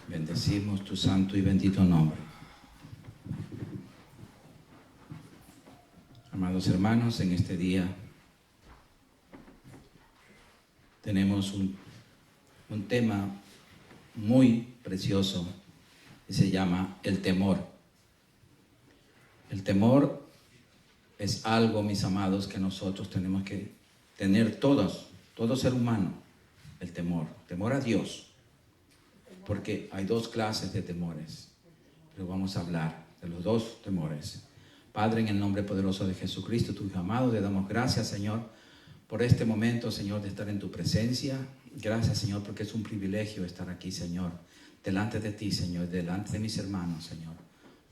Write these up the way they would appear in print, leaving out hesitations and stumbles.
Bendecimos tu santo y bendito nombre. Amados hermanos, en este día tenemos un tema muy precioso que se llama el temor. El temor es algo, mis amados, que nosotros tenemos que tener todo ser humano, el temor a Dios. Porque hay dos clases de temores, pero vamos a hablar de los dos temores. Padre, en el nombre poderoso de Jesucristo, tu Hijo amado, te damos gracias, Señor, por este momento, Señor, de estar en tu presencia. Gracias, Señor, porque es un privilegio estar aquí, Señor, delante de ti, Señor, delante de mis hermanos, Señor.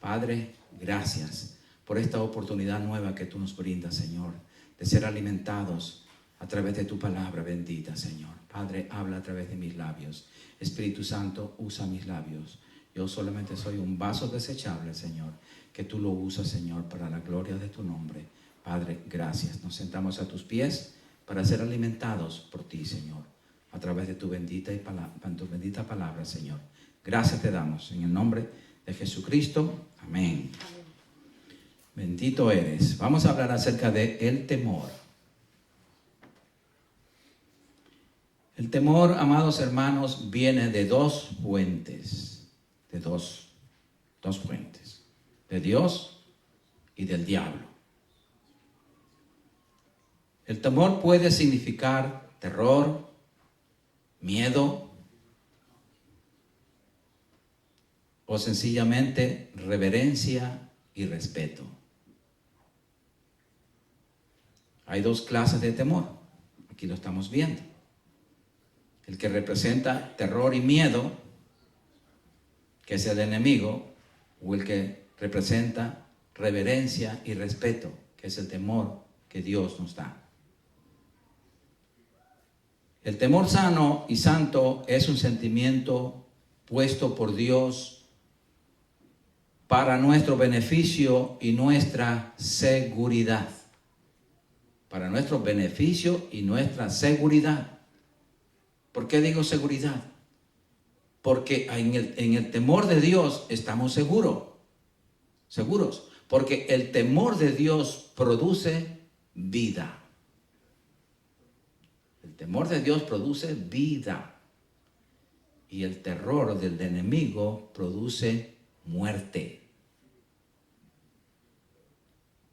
Padre, gracias por esta oportunidad nueva que tú nos brindas, Señor, de ser alimentados a través de tu palabra bendita, Señor. Padre, habla a través de mis labios. Espíritu Santo, usa mis labios. Yo solamente soy un vaso desechable, Señor, que tú lo usas, Señor, para la gloria de tu nombre. Padre, gracias. Nos sentamos a tus pies para ser alimentados por ti, Señor, a través de tu bendita palabra, Señor. Gracias te damos en el nombre de Jesucristo. Amén. Bendito eres. Vamos a hablar acerca de el temor. El temor, amados hermanos, viene de dos fuentes, de dos fuentes, de Dios y del diablo. El temor puede significar terror, miedo o sencillamente reverencia y respeto. Hay dos clases de temor, aquí lo estamos viendo. El que representa terror y miedo, que es el enemigo, o el que representa reverencia y respeto, que es el temor que Dios nos da. El temor sano y santo es un sentimiento puesto por Dios para nuestro beneficio y nuestra seguridad. Para nuestro beneficio y nuestra seguridad. ¿Por qué digo seguridad? Porque en el temor de Dios estamos seguros. Porque el temor de Dios produce vida. El temor de Dios produce vida. Y el terror del enemigo produce muerte.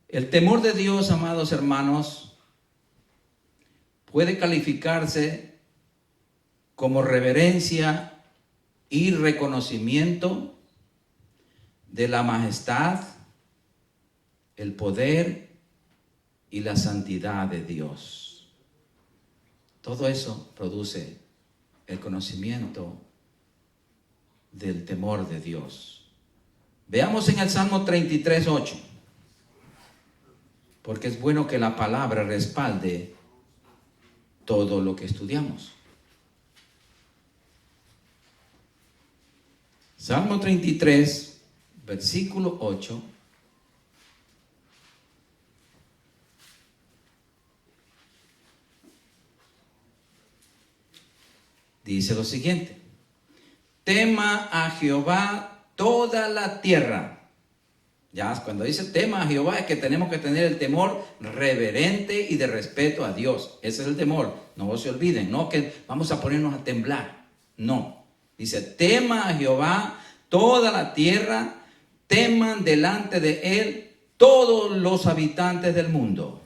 El temor de Dios, amados hermanos, puede calificarse como reverencia y reconocimiento de la majestad, el poder y la santidad de Dios. Todo eso produce el conocimiento del temor de Dios. Veamos en el Salmo 33:8, porque es bueno que la palabra respalde todo lo que estudiamos. Salmo 33, versículo 8. Dice lo siguiente: tema a Jehová toda la tierra. Ya cuando dice tema a Jehová es que tenemos que tener el temor reverente y de respeto a Dios. Ese es el temor. No se olviden, no que vamos a ponernos a temblar. No. Dice, tema a Jehová toda la tierra, teman delante de él todos los habitantes del mundo.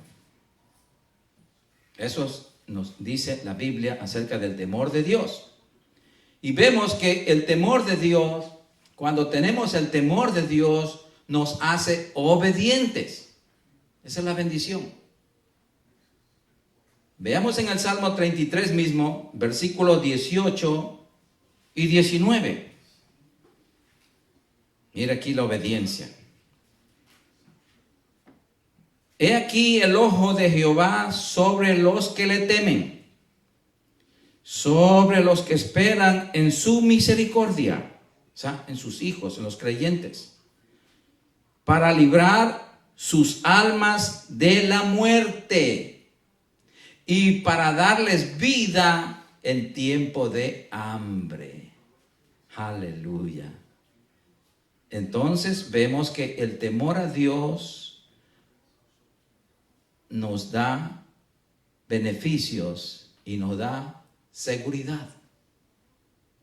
Eso nos dice la Biblia acerca del temor de Dios. Y vemos que el temor de Dios, cuando tenemos el temor de Dios, nos hace obedientes. Esa es la bendición. Veamos en el Salmo 33 mismo, versículos 18 y 19. Mira aquí la obediencia. He aquí el ojo de Jehová sobre los que le temen, sobre los que esperan en su misericordia, o sea, en sus hijos, en los creyentes, para librar sus almas de la muerte y para darles vida en tiempo de hambre. Aleluya. Entonces vemos que el temor a Dios nos da beneficios y nos da seguridad.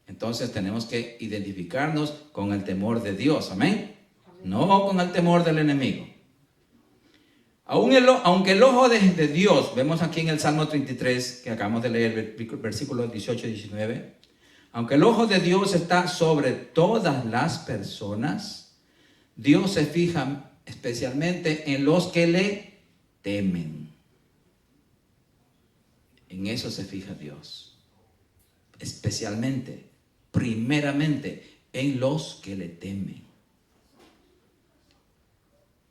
Entonces tenemos que identificarnos con el temor de Dios, amén. No con el temor del enemigo. Aunque el ojo de Dios, vemos aquí en el Salmo 33, que acabamos de leer, versículos 18 y 19, aunque el ojo de Dios está sobre todas las personas, Dios se fija especialmente en los que le temen. En eso se fija Dios. Especialmente, primeramente, en los que le temen.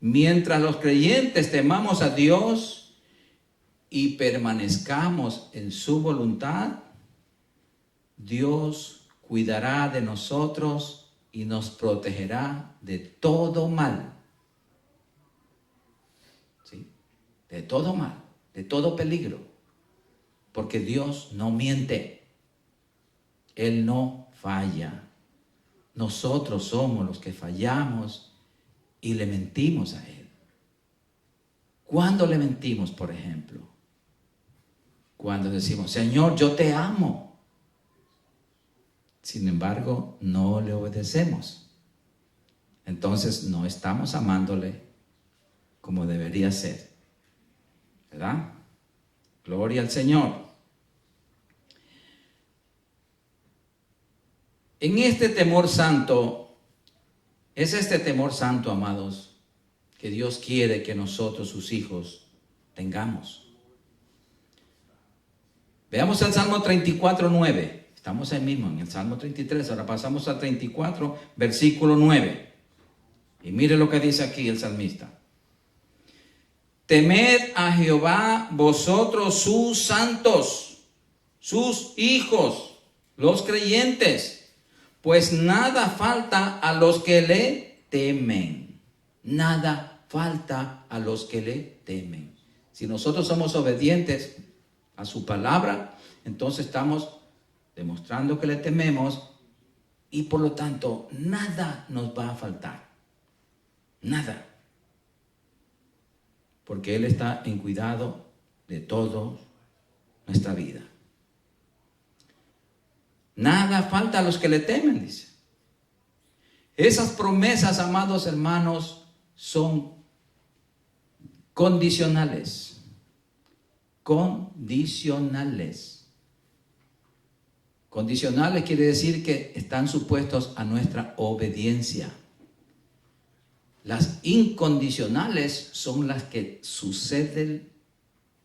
Mientras los creyentes temamos a Dios y permanezcamos en su voluntad, Dios cuidará de nosotros y nos protegerá de todo mal. ¿Sí? De todo mal, de todo peligro. Porque Dios no miente. Él no falla. Nosotros somos los que fallamos y le mentimos a Él. ¿Cuándo le mentimos, por ejemplo? Cuando decimos, Señor, yo te amo. Sin embargo, no le obedecemos. Entonces no estamos amándole como debería ser. ¿Verdad? Gloria al Señor. En este temor santo, es este temor santo, amados, que Dios quiere que nosotros, sus hijos, tengamos. Veamos el Salmo 34, 9. Estamos ahí mismo en el Salmo 33, ahora pasamos al 34, versículo 9. Y mire lo que dice aquí el salmista. Temed a Jehová vosotros sus santos, sus hijos, los creyentes, pues nada falta a los que le temen. Nada falta a los que le temen. Si nosotros somos obedientes a su palabra, entonces estamos demostrando que le tememos y por lo tanto nada nos va a faltar. Nada. Porque Él está en cuidado de toda nuestra vida. Nada falta a los que le temen, dice. Esas promesas, amados hermanos, son condicionales. Condicionales. Condicionales quiere decir que están supuestos a nuestra obediencia. Las incondicionales son las que suceden,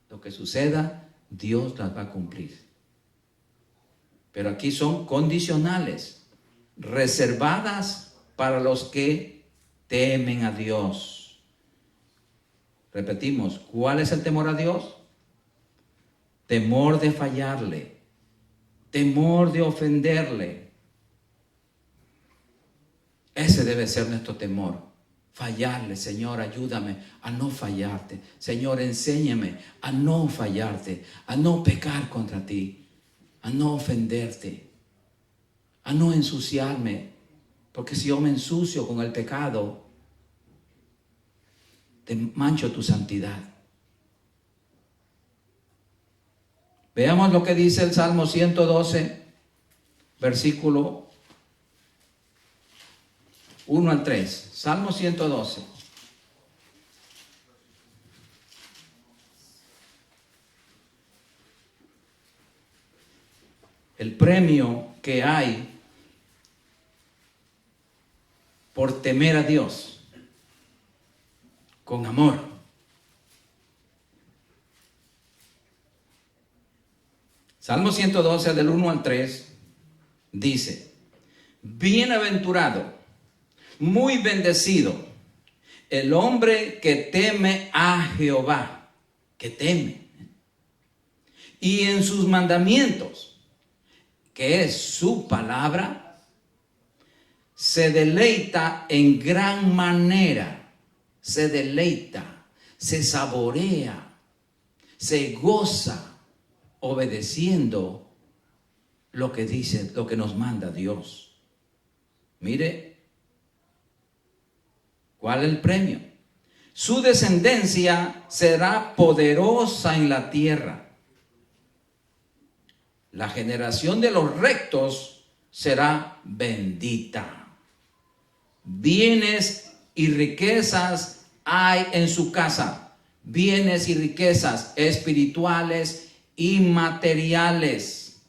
lo que suceda, Dios las va a cumplir. Pero aquí son condicionales, reservadas para los que temen a Dios. Repetimos, ¿cuál es el temor a Dios? Temor de fallarle. Temor de ofenderle. Ese debe ser nuestro temor. Fallarle, Señor, ayúdame a no fallarte. Señor, enséñame a no fallarte, a no pecar contra ti, a no ofenderte, a no ensuciarme. Porque si yo me ensucio con el pecado, te mancho tu santidad. Veamos lo que dice el Salmo 112, versículo 1 al 3. Salmo 112. El premio que hay por temer a Dios con amor. Salmo 112 del 1 al 3 dice: bienaventurado, muy bendecido, el hombre que teme a Jehová, que teme, y en sus mandamientos, que es su palabra, se deleita en gran manera, se deleita, se saborea, se goza, obedeciendo lo que dice, lo que nos manda Dios. Mire, ¿cuál es el premio? Su descendencia será poderosa en la tierra. La generación de los rectos será bendita. Bienes y riquezas hay en su casa. Bienes y riquezas espirituales y materiales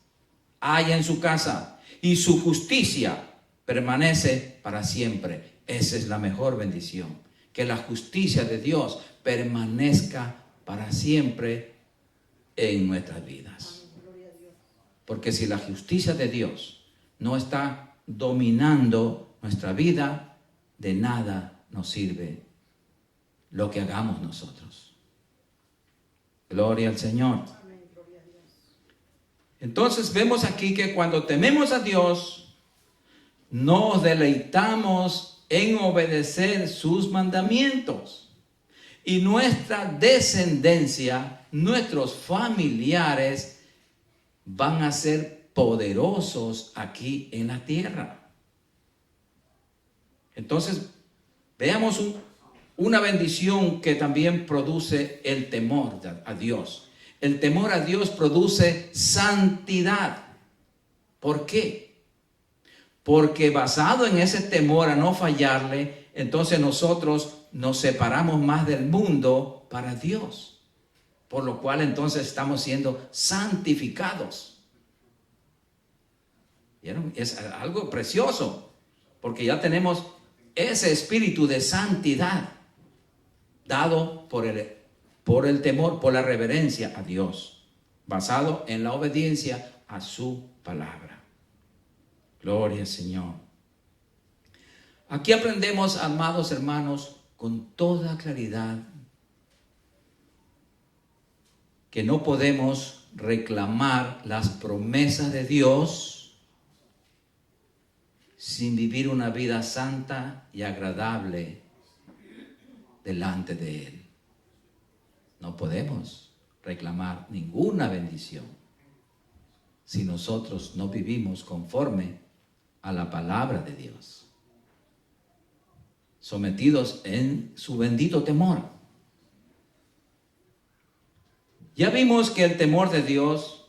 hay en su casa. Y su justicia permanece para siempre. Esa es la mejor bendición. Que la justicia de Dios permanezca para siempre en nuestras vidas. Porque si la justicia de Dios no está dominando nuestra vida, de nada nos sirve lo que hagamos nosotros. Gloria al Señor. Entonces vemos aquí que cuando tememos a Dios, nos deleitamos en obedecer sus mandamientos. Y nuestra descendencia, nuestros familiares, van a ser poderosos aquí en la tierra. Entonces, veamos una bendición que también produce el temor a Dios. El temor a Dios produce santidad. ¿Por qué? Porque basado en ese temor a no fallarle, entonces nosotros nos separamos más del mundo para Dios. Por lo cual entonces estamos siendo santificados. ¿Vieron? Es algo precioso, porque ya tenemos ese espíritu de santidad dado por el temor, por la reverencia a Dios, basado en la obediencia a su palabra. Gloria al Señor. Aquí aprendemos, amados hermanos, con toda claridad, que no podemos reclamar las promesas de Dios sin vivir una vida santa y agradable delante de Él. No podemos reclamar ninguna bendición si nosotros no vivimos conforme a la palabra de Dios, sometidos en su bendito temor. Ya vimos que el temor de Dios,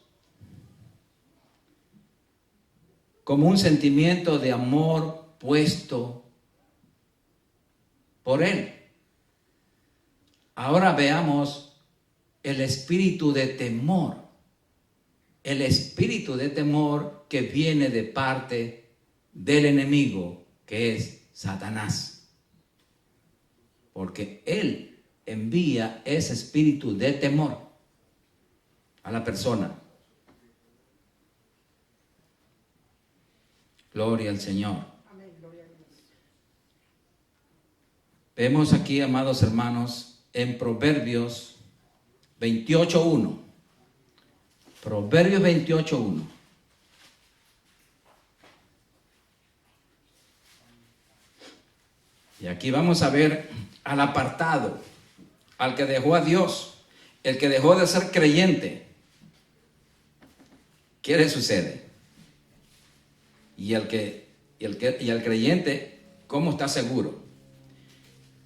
como un sentimiento de amor puesto por Él. Ahora veamos el espíritu de temor. El espíritu de temor que viene de parte del enemigo, que es Satanás. Porque él envía ese espíritu de temor a la persona. Gloria al Señor. Amén, gloria a Dios. Vemos aquí, amados hermanos, en Proverbios 28:1. Proverbios 28:1. Y aquí vamos a ver al apartado, al que dejó a Dios, el que dejó de ser creyente. ¿Qué le sucede? Y al creyente, ¿cómo está seguro?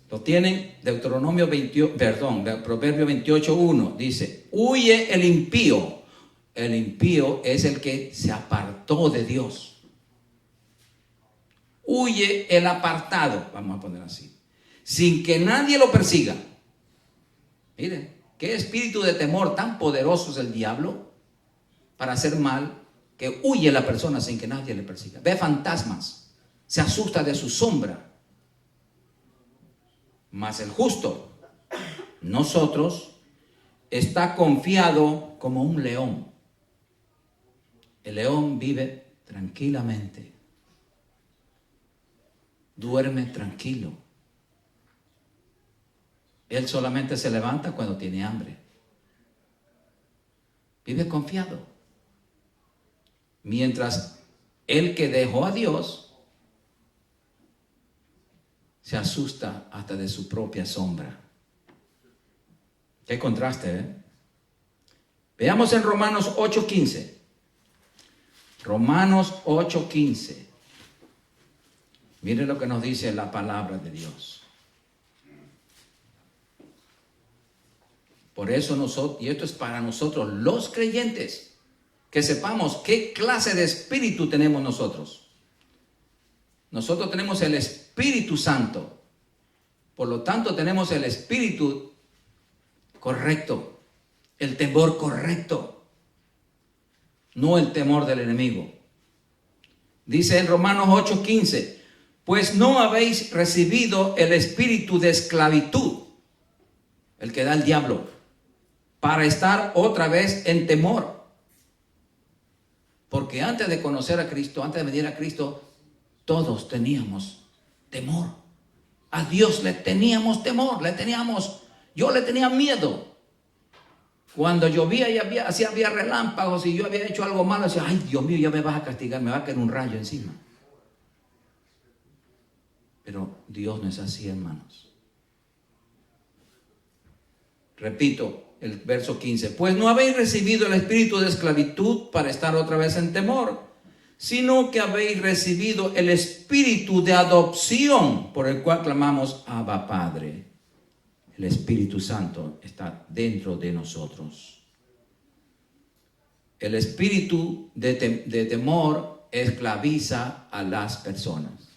Lo tienen Proverbio 28:1. Dice, huye el impío. El impío es el que se apartó de Dios. Huye el apartado, vamos a poner así, sin que nadie lo persiga. Miren, qué espíritu de temor tan poderoso es el diablo para hacer mal, que huye la persona sin que nadie le persiga. Ve fantasmas, se asusta de su sombra. Mas el justo, nosotros, está confiado como un león. El león vive tranquilamente. Duerme tranquilo. Él solamente se levanta cuando tiene hambre. Vive confiado. Mientras el que dejó a Dios se asusta hasta de su propia sombra. Qué contraste, ¿eh? Veamos en Romanos 8:15. Romanos 8:15. Mire lo que nos dice la palabra de Dios. Por eso nosotros, y esto es para nosotros los creyentes, que sepamos qué clase de espíritu tenemos nosotros. Nosotros tenemos el Espíritu Santo. Por lo tanto, tenemos el espíritu correcto, el temor correcto, no el temor del enemigo. Dice en Romanos 8:15, pues no habéis recibido el espíritu de esclavitud, el que da el diablo, para estar otra vez en temor. Porque antes de conocer a Cristo, antes de venir a Cristo, todos teníamos temor. A Dios le teníamos temor, yo le tenía miedo. Cuando llovía y había relámpagos y yo había hecho algo malo, decía, ay Dios mío, ya me vas a castigar, me va a caer un rayo encima. Pero Dios no es así, hermanos. Repito el verso 15, pues no habéis recibido el espíritu de esclavitud para estar otra vez en temor, sino que habéis recibido el espíritu de adopción por el cual clamamos Abba Padre. El Espíritu Santo está dentro de nosotros. El espíritu de temor esclaviza a las personas.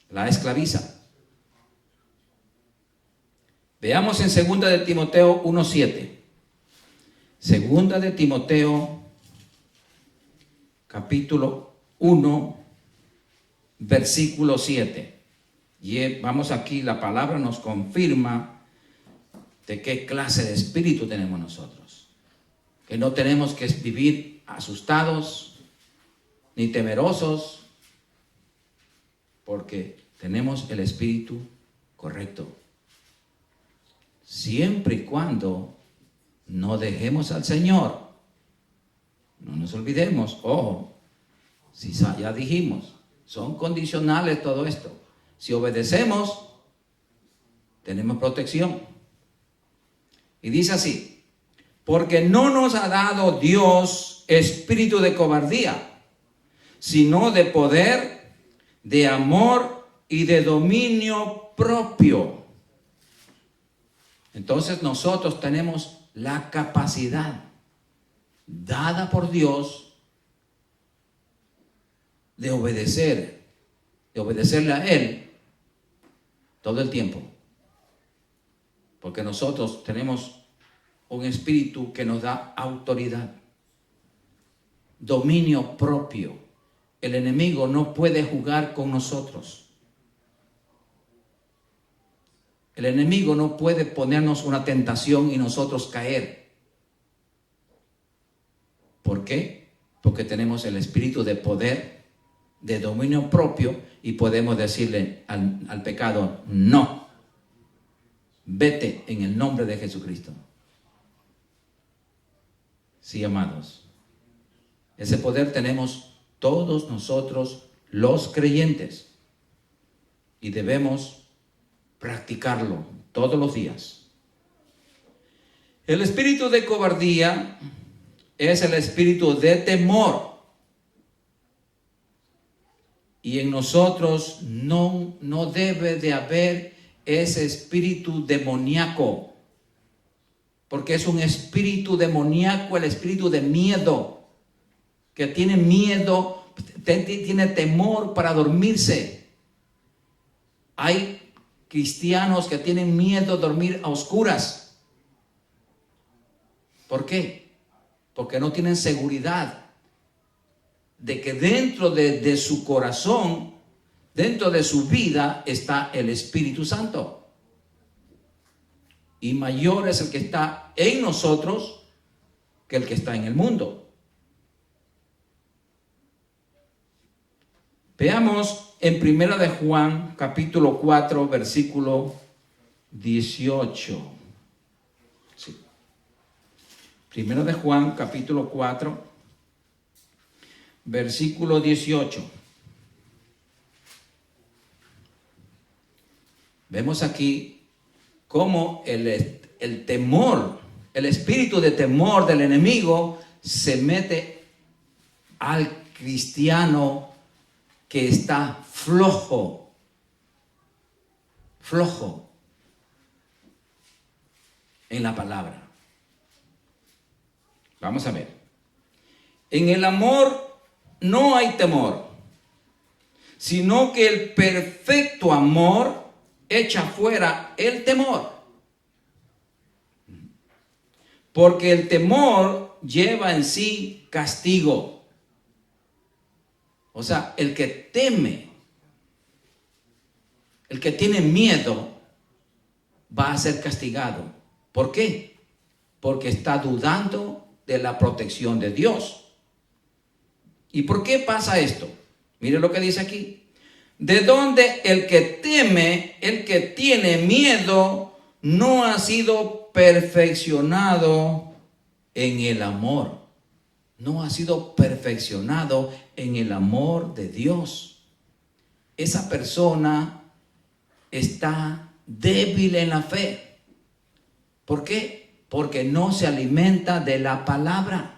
La esclaviza. Veamos en 2 de Timoteo 1:7. 2 de Timoteo capítulo 1, versículo 7. Y vamos aquí, la palabra nos confirma de qué clase de espíritu tenemos nosotros. Que no tenemos que vivir asustados ni temerosos, porque tenemos el espíritu correcto. Siempre y cuando no dejemos al Señor. No nos olvidemos, ojo, si ya dijimos, son condicionales todo esto. Si obedecemos, tenemos protección. Y dice así, porque no nos ha dado Dios espíritu de cobardía, sino de poder, de amor y de dominio propio. Entonces nosotros tenemos la capacidad dada por Dios de obedecerle a Él todo el tiempo. Porque nosotros tenemos un espíritu que nos da autoridad, dominio propio. El enemigo no puede jugar con nosotros. El enemigo no puede ponernos una tentación y nosotros caer. ¿Por qué? Porque tenemos el espíritu de poder, de dominio propio, y podemos decirle al pecado, no, vete en el nombre de Jesucristo. Sí, amados. Ese poder tenemos todos nosotros los creyentes y debemos practicarlo todos los días. El espíritu de cobardía es el espíritu de temor. Y en nosotros no debe de haber ese espíritu demoníaco. Porque es un espíritu demoníaco, el espíritu de miedo. Que tiene miedo, tiene temor para dormirse. Hay cristianos que tienen miedo de dormir a oscuras. ¿Por qué? Porque no tienen seguridad de que dentro de su corazón, dentro de su vida, está el Espíritu Santo. Y mayor es el que está en nosotros que el que está en el mundo. Veamos en 1 de Juan, capítulo 4, versículo 18. Sí. 1 de Juan, capítulo 4, versículo 18. Vemos aquí cómo el temor, el espíritu de temor del enemigo se mete al cristiano que está flojo, en la palabra. Vamos a ver. En el amor no hay temor, sino que el perfecto amor echa fuera el temor. Porque el temor lleva en sí castigo. O sea, el que teme, el que tiene miedo, va a ser castigado. ¿Por qué? Porque está dudando de la protección de Dios. ¿Y por qué pasa esto? Mire lo que dice aquí. De donde el que teme, el que tiene miedo, no ha sido perfeccionado en el amor. No ha sido perfeccionado en el amor de Dios. Esa persona está débil en la fe. ¿Por qué? Porque no se alimenta de la palabra.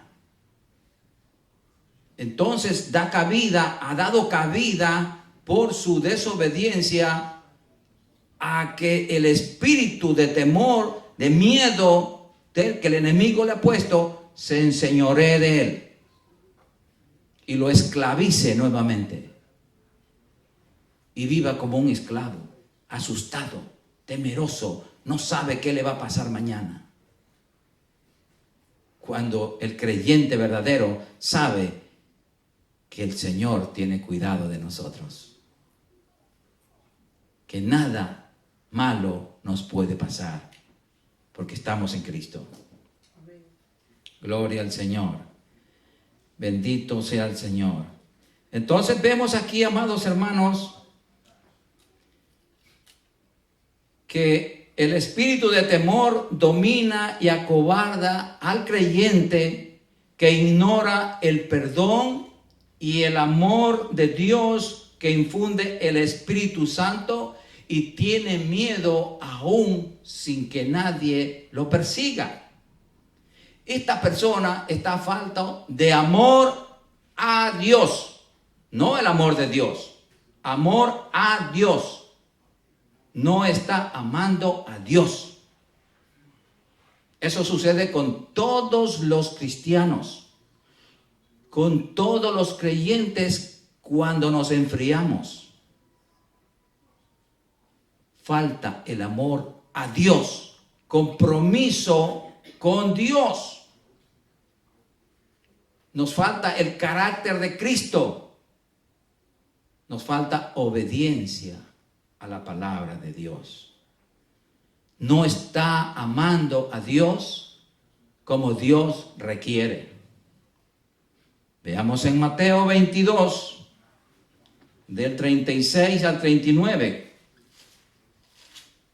Entonces ha dado cabida por su desobediencia a que el espíritu de temor, de miedo que el enemigo le ha puesto, se enseñoree de él y lo esclavice nuevamente y viva como un esclavo, asustado, temeroso, no sabe qué le va a pasar mañana. Cuando el creyente verdadero sabe que el Señor tiene cuidado de nosotros, que nada malo nos puede pasar porque estamos en Cristo. Gloria al Señor. Bendito sea el Señor. Entonces vemos aquí, amados hermanos, que el espíritu de temor domina y acobarda al creyente que ignora el perdón y el amor de Dios que infunde el Espíritu Santo y tiene miedo aún sin que nadie lo persiga. Esta persona está a falta de amor a Dios, no el amor de Dios, amor a Dios. No está amando a Dios. Eso sucede con todos los cristianos, con todos los creyentes cuando nos enfriamos. Falta el amor a Dios, compromiso con Dios. Nos falta el carácter de Cristo. Nos falta obediencia a la palabra de Dios. No está amando a Dios como Dios requiere. Veamos en Mateo 22, del 36 al 39,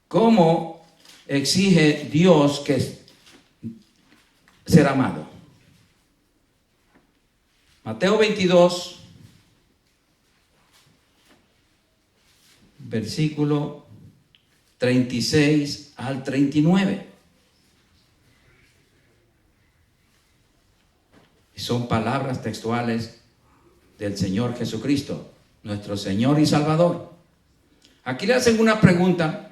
cómo exige Dios que ser amado. Mateo 22, versículo 36 al 39. Son palabras textuales del Señor Jesucristo, nuestro Señor y Salvador. Aquí le hacen una pregunta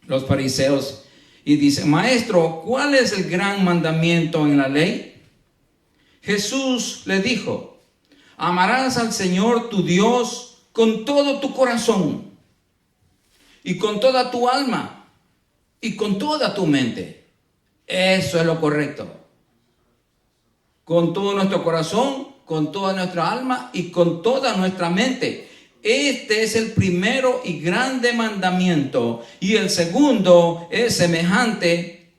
los fariseos y dicen: Maestro, ¿cuál es el gran mandamiento en la ley? Jesús le dijo: amarás al Señor tu Dios con todo tu corazón y con toda tu alma y con toda tu mente. Eso es lo correcto. Con todo nuestro corazón, con toda nuestra alma y con toda nuestra mente. Este es el primero y grande mandamiento. Y el segundo es semejante,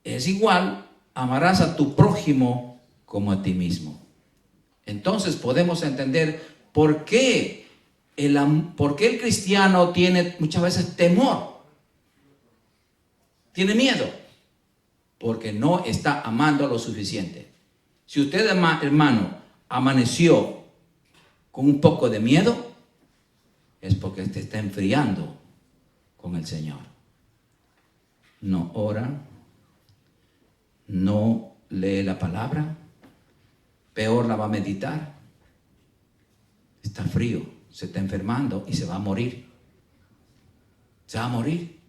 es igual: amarás a tu prójimo como a ti mismo. Entonces podemos entender por qué el cristiano tiene muchas veces temor, tiene miedo, porque no está amando lo suficiente. Si usted, hermano, amaneció con un poco de miedo, es porque usted está enfriando con el Señor. No ora, no lee la palabra, peor la va a meditar. Está frío. se está enfermando y se va a morir. Se va a morir.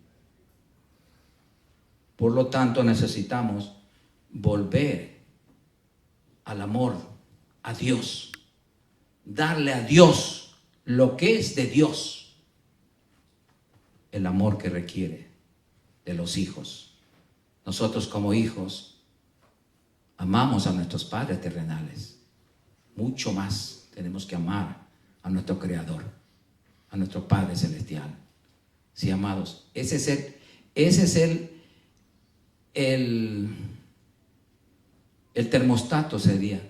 Por lo tanto, necesitamos volver al amor, a Dios. Darle a Dios lo que es de Dios. El amor que requiere de los hijos. Nosotros como hijos amamos a nuestros padres terrenales. Mucho más tenemos que amar a nuestro Creador, a nuestro Padre Celestial. Sí, amados, ese es el termostato, sería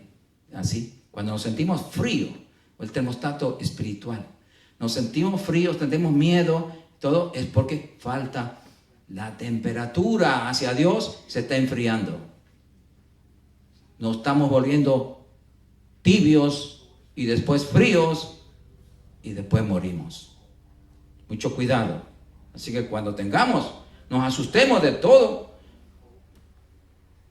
así. Cuando nos sentimos fríos, o el termostato espiritual, nos sentimos fríos, tenemos miedo, todo es porque falta la temperatura hacia Dios, se está enfriando. Nos estamos volviendo tibios y después fríos y después morimos. Mucho cuidado. Así que cuando nos asustemos de todo,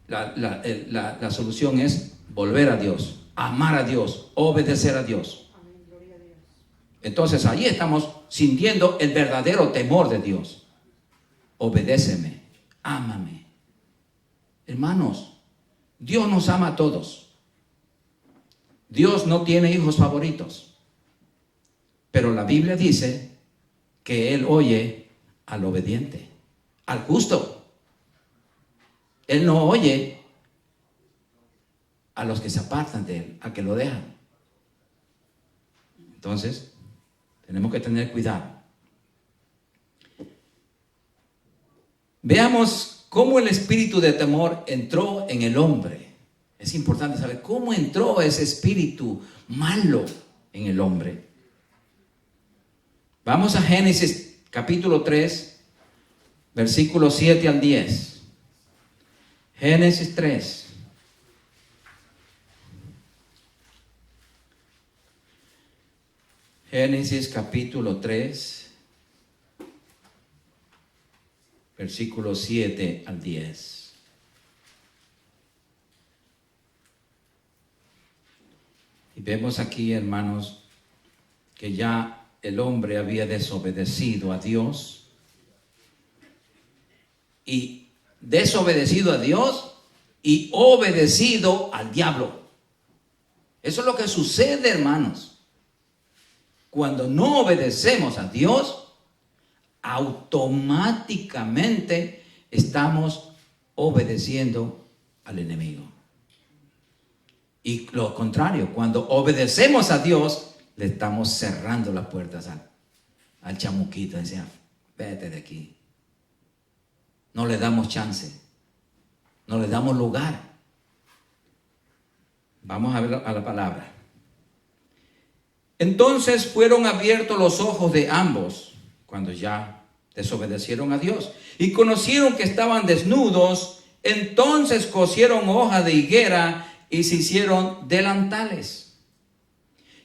la solución es volver a Dios, amar a Dios, obedecer a Dios. Entonces ahí estamos sintiendo el verdadero temor de Dios. Obedéceme, ámame. Hermanos, Dios nos ama a todos. Dios no tiene hijos favoritos. Pero la Biblia dice que Él oye al obediente, al justo. Él no oye a los que se apartan de Él, a que lo dejan. Entonces, tenemos que tener cuidado. Veamos cómo el espíritu de temor entró en el hombre. Es importante saber cómo entró ese espíritu malo en el hombre. Vamos a Génesis capítulo 3, versículos 7 al 10. Génesis 3. Génesis capítulo 3, versículos 7 al 10. Y vemos aquí, hermanos, que ya el hombre había desobedecido a Dios. Y desobedecido a Dios y obedecido al diablo. Eso es lo que sucede, hermanos. Cuando no obedecemos a Dios, automáticamente estamos obedeciendo al enemigo. Y lo contrario, cuando obedecemos a Dios, le estamos cerrando las puertas al chamuquito. Decía, vete de aquí. No le damos chance. No le damos lugar. Vamos a ver a la palabra. Entonces fueron abiertos los ojos de ambos, cuando ya desobedecieron a Dios, y conocieron que estaban desnudos. Entonces cosieron hoja de higuera y se hicieron delantales.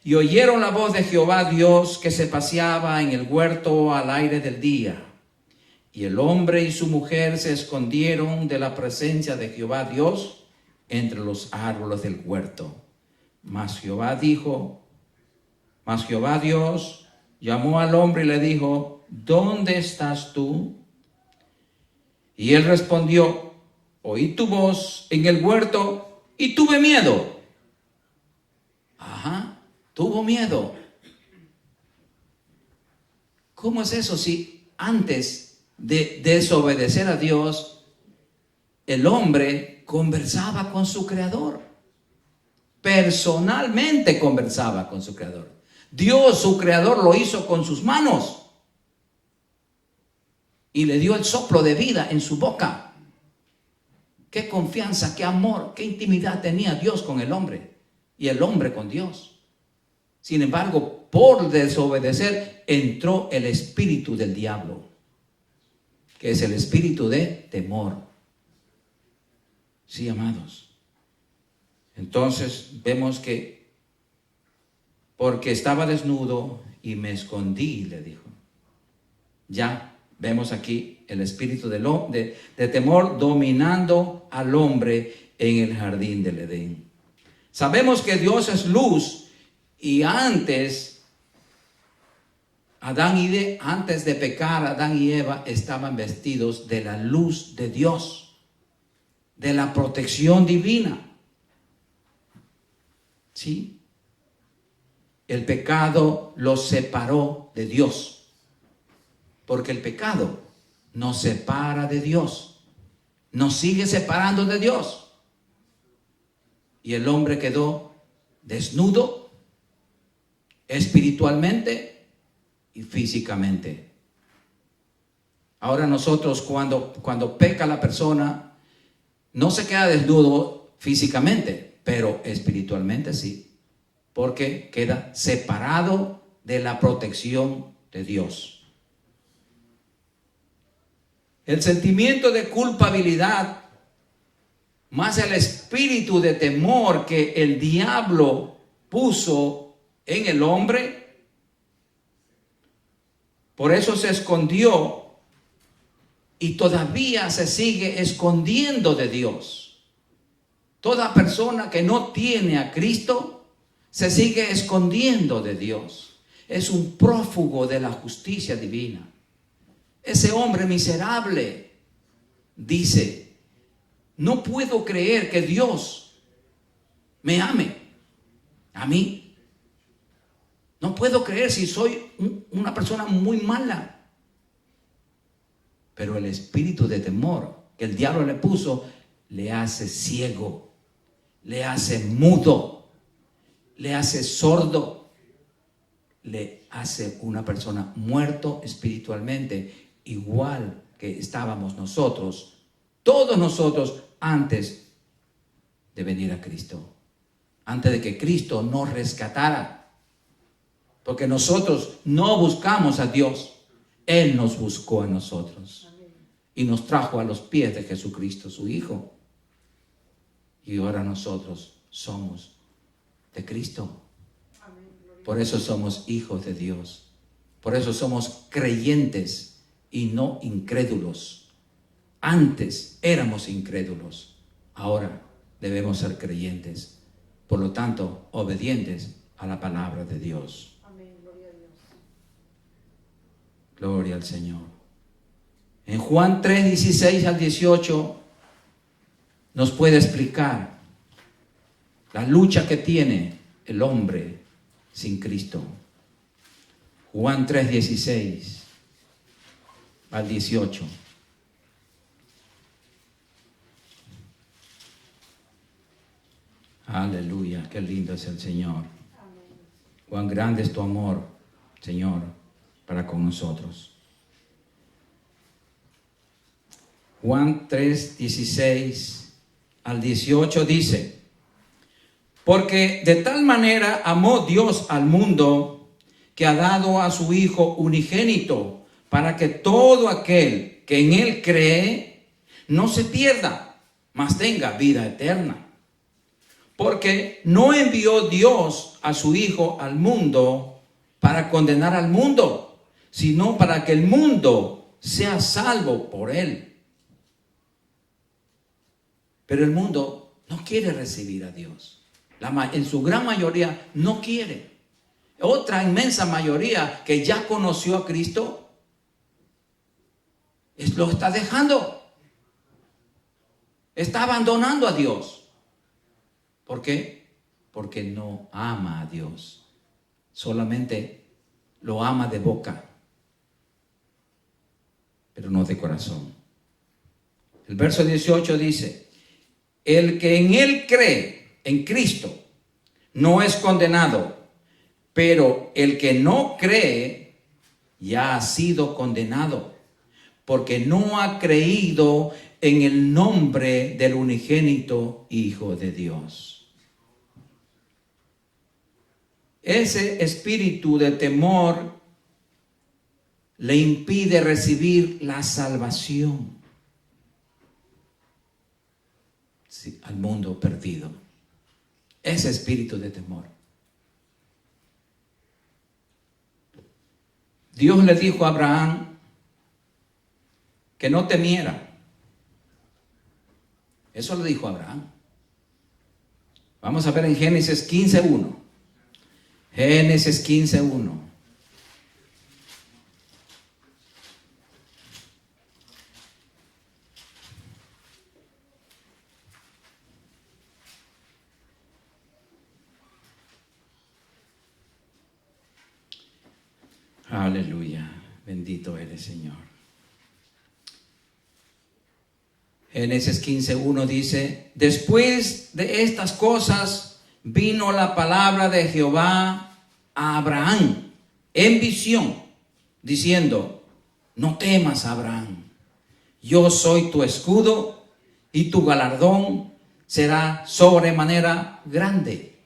Y oyeron la voz de Jehová Dios que se paseaba en el huerto al aire del día. Y el hombre y su mujer se escondieron de la presencia de Jehová Dios entre los árboles del huerto. Mas Jehová Dios llamó al hombre y le dijo, ¿dónde estás tú? Y él respondió, oí tu voz en el huerto y tuve miedo. Tuvo miedo. ¿Cómo es eso si antes de desobedecer a Dios, el hombre conversaba con su Creador? Personalmente conversaba con su Creador. Dios, su Creador, lo hizo con sus manos y le dio el soplo de vida en su boca. Qué confianza, qué amor, qué intimidad tenía Dios con el hombre y el hombre con Dios. Sin embargo, por desobedecer, entró el espíritu del diablo, que es el espíritu de temor. Sí, amados. Entonces vemos que porque estaba desnudo y me escondí, le dijo. Ya vemos aquí el espíritu de temor dominando al hombre en el jardín del Edén. Sabemos que Dios es luz y antes Antes de pecar, Adán y Eva estaban vestidos de la luz de Dios, de la protección divina. ¿Sí? El pecado los separó de Dios, porque el pecado nos separa de Dios, nos sigue separando de Dios. Y el hombre quedó desnudo espiritualmente y físicamente. Ahora nosotros cuando peca la persona, no se queda desnudo físicamente, pero espiritualmente sí, porque queda separado de la protección de Dios. El sentimiento de culpabilidad, más el espíritu de temor que el diablo puso en el hombre, por eso se escondió y todavía se sigue escondiendo de Dios. Toda persona que no tiene a Cristo se sigue escondiendo de Dios. Es un prófugo de la justicia divina. Ese hombre miserable dice: no puedo creer que Dios me ame a mí. No puedo creer si soy una persona muy mala. Pero el espíritu de temor que el diablo le puso le hace ciego, le hace mudo, le hace sordo, le hace una persona muerto espiritualmente, igual que estábamos nosotros, todos nosotros, antes de venir a Cristo, antes de que Cristo nos rescatara. Porque nosotros no buscamos a Dios, Él nos buscó a nosotros. Amén. Y nos trajo a los pies de Jesucristo, su Hijo. Y ahora nosotros somos de Cristo. Amén. Por eso somos hijos de Dios. Por eso somos creyentes y no incrédulos. Antes éramos incrédulos, ahora debemos ser creyentes. Por lo tanto, obedientes a la palabra de Dios. Gloria al Señor. En Juan 3, 16 al 18 nos puede explicar la lucha que tiene el hombre sin Cristo. Juan 3, 16 al 18. Aleluya, qué lindo es el Señor. Cuán grande es tu amor, Señor, para con nosotros. Juan 3, 16 al 18 dice: porque de tal manera amó Dios al mundo, que ha dado a su Hijo unigénito, para que todo aquel que en Él cree no se pierda, mas tenga vida eterna. Porque no envió Dios a su Hijo al mundo para condenar al mundo, sino para que el mundo sea salvo por Él. Pero el mundo no quiere recibir a Dios. En su gran mayoría no quiere. Otra inmensa mayoría que ya conoció a Cristo, lo está dejando. Está abandonando a Dios. ¿Por qué? Porque no ama a Dios. Solamente lo ama de boca, pero no de corazón. El verso 18 dice: el que en Él cree, en Cristo, no es condenado, pero el que no cree ya ha sido condenado, porque no ha creído en el nombre del unigénito Hijo de Dios. Ese espíritu de temor le impide recibir la salvación al mundo perdido. Ese espíritu de temor. Dios le dijo a Abraham que no temiera. Eso le dijo a Abraham. Vamos a ver en Génesis 15:1. Génesis 15:1. Aleluya. Bendito eres, Señor. Génesis 15:1 dice: después de estas cosas vino la palabra de Jehová a Abraham en visión, diciendo: no temas, Abraham, yo soy tu escudo y tu galardón será sobremanera grande.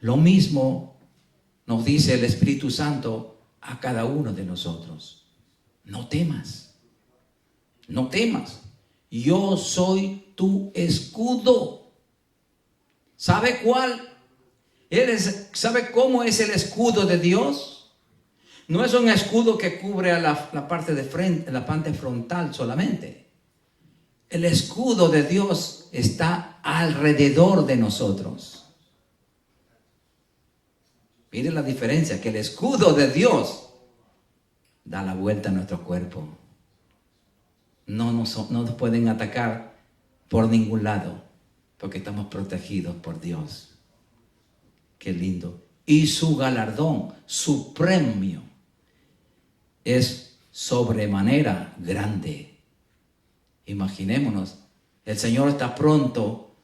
Lo mismo nos dice el Espíritu Santo a cada uno de nosotros: no temas, no temas, yo soy tu escudo. ¿Sabe cuál? ¿Sabe cómo es el escudo de Dios? No es un escudo que cubre a la parte de frente, la parte frontal solamente. El escudo de Dios está alrededor de nosotros. Miren la diferencia, que el escudo de Dios da la vuelta a nuestro cuerpo. No nos pueden atacar por ningún lado, porque estamos protegidos por Dios. Qué lindo. Y su galardón, su premio, es sobremanera grande. Imaginémonos, el Señor está pronto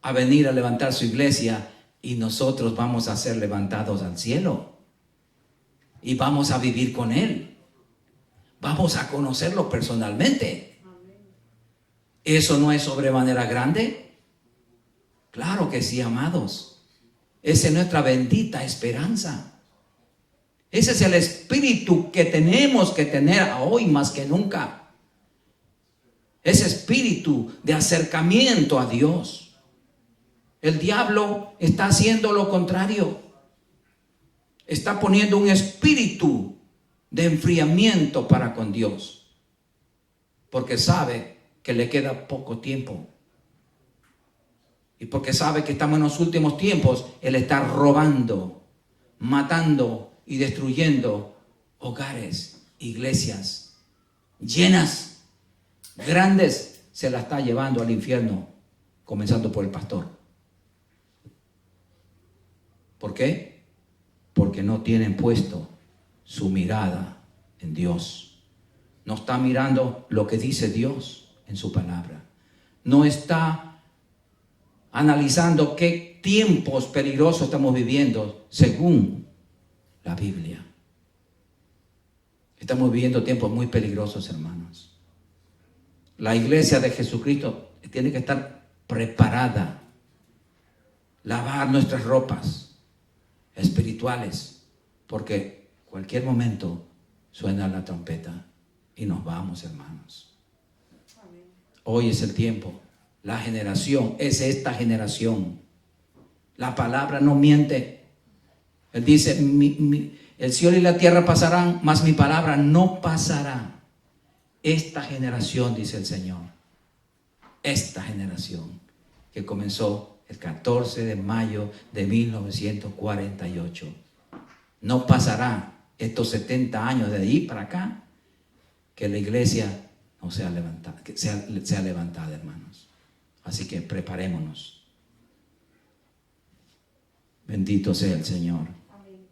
a venir a levantar su iglesia y nosotros vamos a ser levantados al cielo y vamos a vivir con Él. Vamos a conocerlo personalmente. ¿Eso no es sobremanera grande? Claro que sí, amados. Esa es nuestra bendita esperanza. Ese es el espíritu que tenemos que tener hoy más que nunca. Ese espíritu de acercamiento a Dios. El diablo está haciendo lo contrario. Está poniendo un espíritu de enfriamiento para con Dios, porque sabe que le queda poco tiempo, y porque sabe que estamos en los últimos tiempos. Él está robando, matando y destruyendo hogares, iglesias llenas, grandes. Se la está llevando al infierno, comenzando por el pastor. ¿Por qué? Porque no tienen puesto su mirada en Dios. No está mirando lo que dice Dios en su palabra. No está analizando qué tiempos peligrosos estamos viviendo según la Biblia. Estamos viviendo tiempos muy peligrosos, hermanos. La iglesia de Jesucristo tiene que estar preparada. Lavar nuestras ropas espirituales, porque cualquier momento suena la trompeta y nos vamos, hermanos. Hoy es el tiempo. La generación es esta generación. La palabra no miente. Él dice: el cielo y la tierra pasarán, mas mi palabra no pasará. Esta generación, dice el Señor, esta generación que comenzó el 14 de mayo de 1948, no pasará estos 70 años de ahí para acá que la iglesia no sea levantada, que sea levantada, hermanos. Así que preparémonos. Bendito sea el Señor. Amén.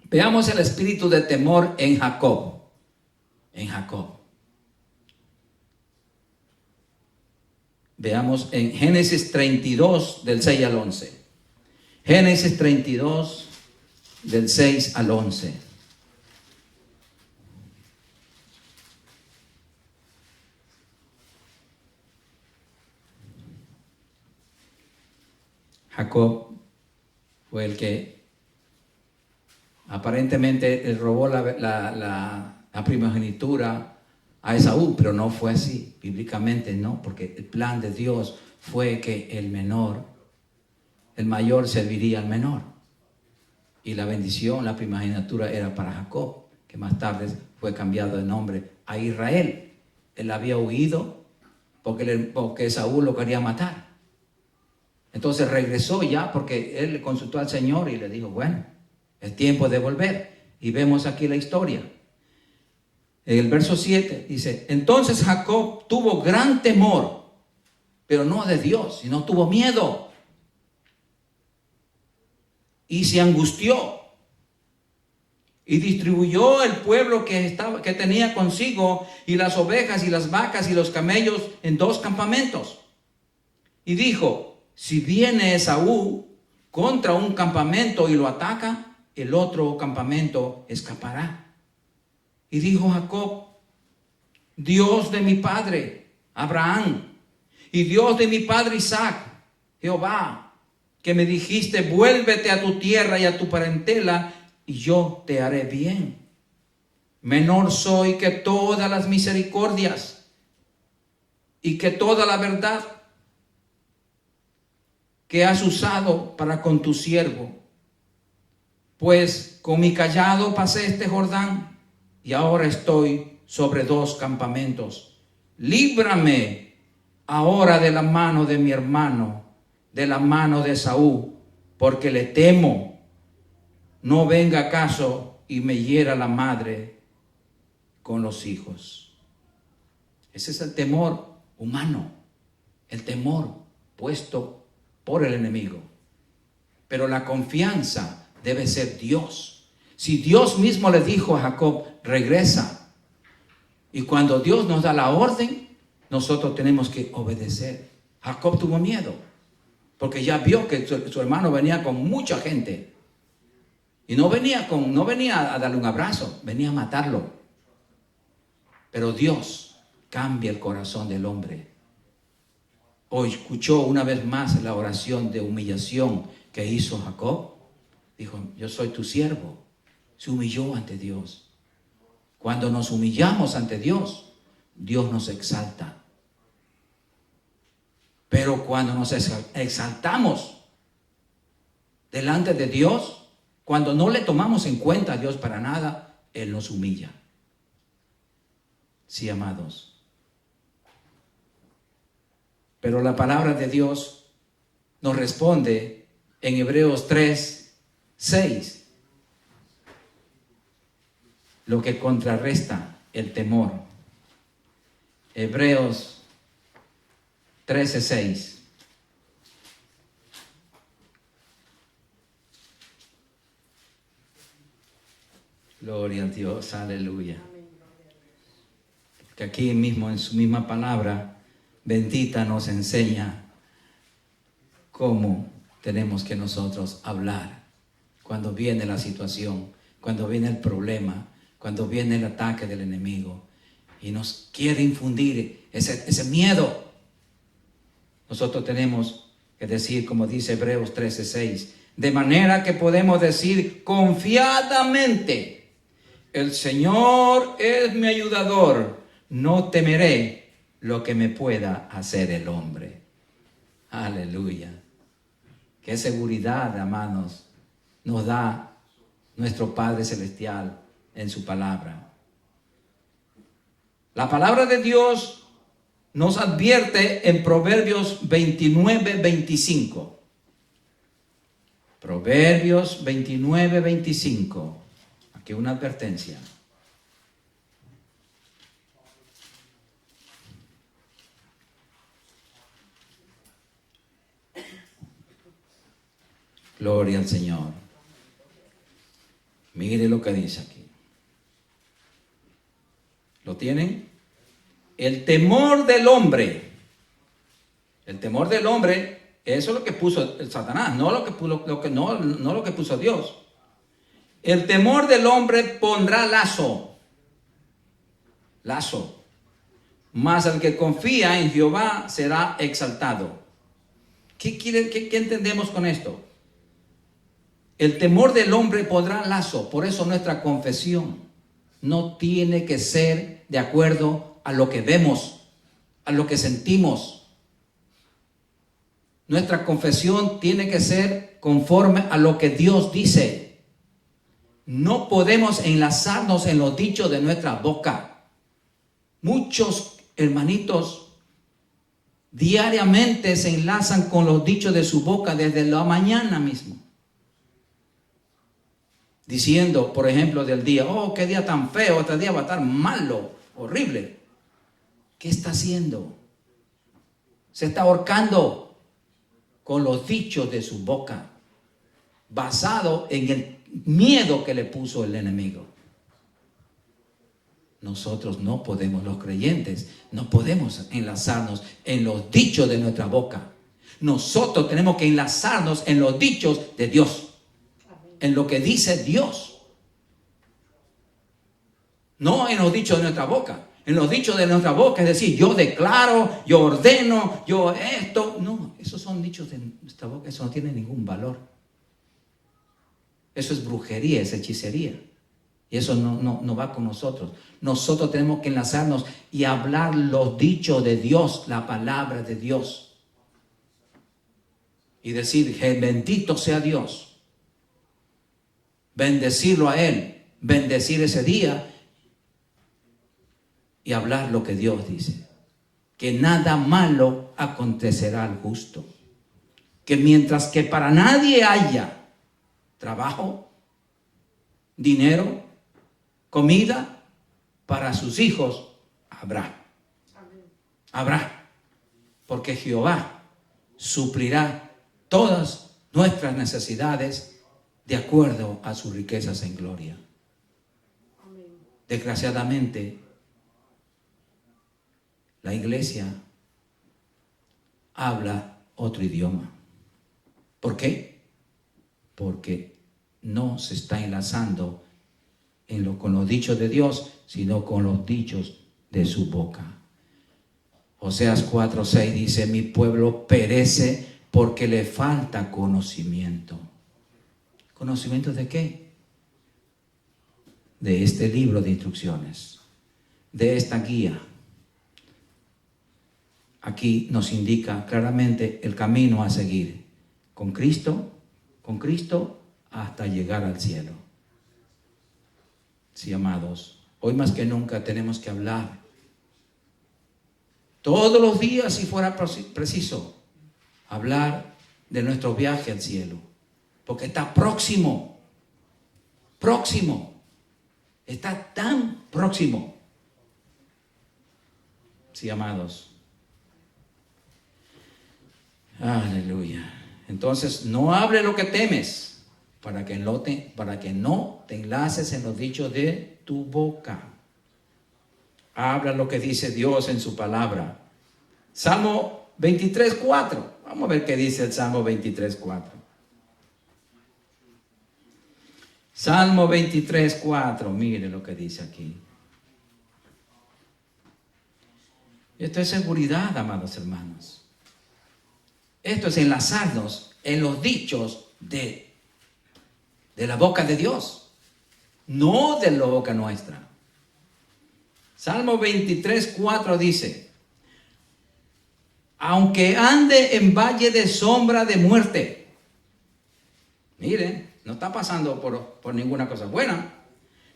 Veamos el espíritu de temor en Jacob. En Jacob. Veamos en Génesis 32 del 6 al 11. Génesis 32 del 6 al 11. Jacob fue el que aparentemente robó la primogenitura a Esaú, pero no fue así, bíblicamente no, porque el plan de Dios fue que el mayor serviría al menor, y la bendición, la primogenitura era para Jacob, que más tarde fue cambiado de nombre a Israel. Él había huido porque Esaú lo quería matar. Entonces regresó ya, porque él le consultó al Señor y le dijo: bueno, es tiempo de volver. Y vemos aquí la historia. En el verso 7 dice: entonces Jacob tuvo gran temor, pero no de Dios, sino tuvo miedo. Y se angustió. y distribuyó el pueblo que tenía consigo, y las ovejas y las vacas y los camellos, en 2 campamentos. Y dijo: si viene Esaú contra un campamento y lo ataca, el otro campamento escapará. Y dijo Jacob: Dios de mi padre Abraham y Dios de mi padre Isaac, Jehová, que me dijiste: vuélvete a tu tierra y a tu parentela, y yo te haré bien. Menor soy que todas las misericordias y que toda la verdad que has usado para con tu siervo. Pues con mi cayado pasé este Jordán, y ahora estoy sobre 2 campamentos. Líbrame ahora de la mano de mi hermano, de la mano de Esaú, porque le temo. No venga acaso y me hiera la madre con los hijos. Ese es el temor humano, el temor puesto por el enemigo. Pero la confianza debe ser Dios. Si Dios mismo le dijo a Jacob: regresa, y cuando Dios nos da la orden, nosotros tenemos que obedecer. Jacob tuvo miedo, porque ya vio que su hermano venía con mucha gente. Y no venía a darle un abrazo, venía a matarlo. Pero Dios cambia el corazón del hombre. Hoy escuchó una vez más la oración de humillación que hizo Jacob. Dijo: yo soy tu siervo. Se humilló ante Dios. Cuando nos humillamos ante Dios, Dios nos exalta. Pero cuando nos exaltamos delante de Dios, cuando no le tomamos en cuenta a Dios para nada, Él nos humilla. Sí, amados. Pero la palabra de Dios nos responde en Hebreos 3:6, lo que contrarresta el temor. Hebreos 13:6. Gloria a Dios, aleluya. Que aquí mismo, en su misma palabra bendita, nos enseña cómo tenemos que nosotros hablar cuando viene la situación, cuando viene el problema, cuando viene el ataque del enemigo y nos quiere infundir ese miedo. Nosotros tenemos que decir, como dice Hebreos 13:6, de manera que podemos decir confiadamente: el Señor es mi ayudador, no temeré lo que me pueda hacer el hombre. Aleluya. Qué seguridad, hermanos, nos da nuestro Padre Celestial en su palabra. La palabra de Dios nos advierte en Proverbios 29:25. Proverbios 29:25. Aquí una advertencia. Gloria al Señor. Mire lo que dice aquí. ¿Lo tienen? El temor del hombre. El temor del hombre, eso es lo que puso el Satanás, no lo que puso Dios. El temor del hombre pondrá lazo, mas el que confía en Jehová será exaltado. ¿Qué entendemos con esto? El temor del hombre pondrá lazo. Por eso nuestra confesión no tiene que ser de acuerdo a lo que vemos, a lo que sentimos. Nuestra confesión tiene que ser conforme a lo que Dios dice. No podemos enlazarnos en los dichos de nuestra boca. Muchos hermanitos diariamente se enlazan con los dichos de su boca desde la mañana mismo. Diciendo, por ejemplo, del día: oh, qué día tan feo, este día va a estar malo, horrible. ¿Qué está haciendo? Se está ahorcando con los dichos de su boca, basado en miedo que le puso el enemigo. Nosotros no podemos, los creyentes, no podemos enlazarnos en los dichos de nuestra boca. Nosotros tenemos que enlazarnos en los dichos de Dios, en lo que dice Dios. No en los dichos de nuestra boca. En los dichos de nuestra boca, es decir, yo declaro, yo ordeno, yo esto. No, esos son dichos de nuestra boca, eso no tiene ningún valor. Eso es brujería, es hechicería. Y eso no va con nosotros. Nosotros tenemos que enlazarnos y hablar los dichos de Dios, la palabra de Dios. Y decir, bendito sea Dios. Bendecirlo a Él, bendecir ese día y hablar lo que Dios dice. Que nada malo acontecerá al justo. Que mientras que para nadie haya trabajo, dinero, comida, para sus hijos habrá. Habrá. Porque Jehová suplirá todas nuestras necesidades de acuerdo a sus riquezas en gloria. Desgraciadamente, la iglesia habla otro idioma. ¿Por qué? Porque no se está enlazando con los dichos de Dios, sino con los dichos de su boca. Oseas 4:6 dice, mi pueblo perece porque le falta conocimiento. ¿Conocimiento de qué? De este libro de instrucciones, de esta guía. Aquí nos indica claramente el camino a seguir. Con Cristo hasta llegar al cielo. Sí, amados, hoy más que nunca tenemos que hablar. Todos los días, si fuera preciso, hablar de nuestro viaje al cielo. Porque está próximo. Próximo. Está tan próximo. Sí, amados. Aleluya. Entonces, no hable lo que temes para que no te enlaces en los dichos de tu boca. Habla lo que dice Dios en su palabra. Salmo 23:4. Vamos a ver qué dice el Salmo 23:4. Salmo 23:4. Mire lo que dice aquí. Esto es seguridad, amados hermanos. Esto es enlazarnos en los dichos de la boca de Dios, no de la boca nuestra. Salmo 23:4 dice, aunque ande en valle de sombra de muerte. Miren, no está pasando por ninguna cosa buena.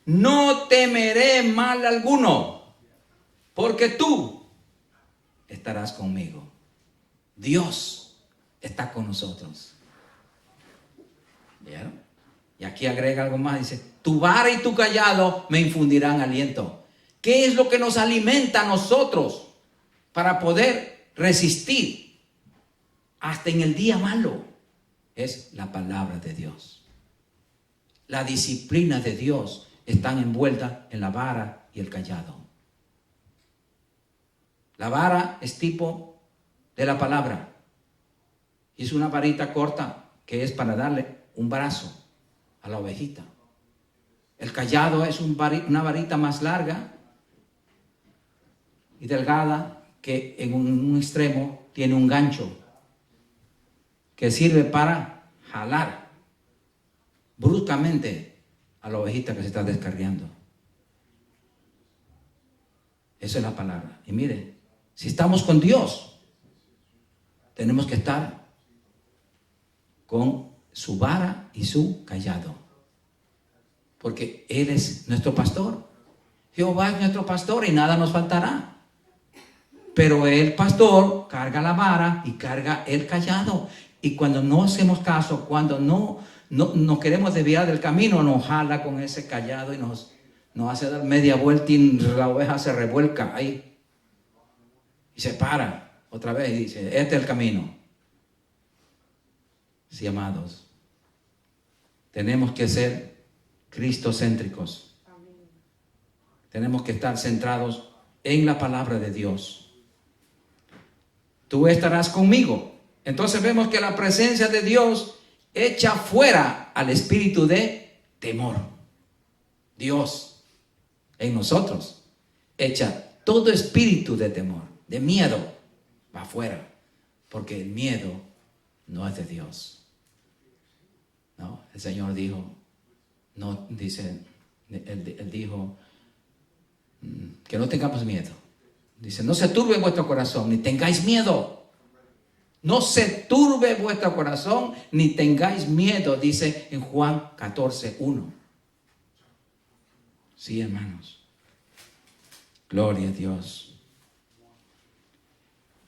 No temeré mal alguno, porque tú estarás conmigo. Dios está con nosotros. ¿Vieron? Y aquí agrega algo más, dice, tu vara y tu cayado me infundirán aliento. ¿Qué es lo que nos alimenta a nosotros para poder resistir hasta en el día malo? Es la palabra de Dios. La disciplina de Dios están envuelta en la vara y el cayado. La vara es tipo de la palabra. Y es una varita corta que es para darle un brazo a la ovejita. El cayado es una varita más larga y delgada que en un extremo tiene un gancho que sirve para jalar bruscamente a la ovejita que se está descarriando. Esa es la palabra. Y mire, si estamos con Dios, tenemos que estar con su vara y su cayado. Porque Él es nuestro pastor. Jehová es nuestro pastor y nada nos faltará. Pero el pastor carga la vara y carga el cayado. Y cuando no hacemos caso, cuando no queremos desviar del camino, nos jala con ese cayado y nos hace dar media vuelta y la oveja se revuelca ahí. Y se para otra vez y dice, este es el camino. Sí, amados. Tenemos que ser cristocéntricos. Tenemos que estar centrados en la palabra de Dios. Tú estarás conmigo. Entonces vemos que la presencia de Dios echa fuera al espíritu de temor. Dios en nosotros echa todo espíritu de temor, de miedo, va afuera, porque el miedo no es de Dios. No, el Señor dijo, no, dice, él dijo que no tengamos miedo. Dice, no se turbe vuestro corazón, ni tengáis miedo. No se turbe vuestro corazón, ni tengáis miedo, dice en Juan 14:1. Sí, hermanos. Gloria a Dios.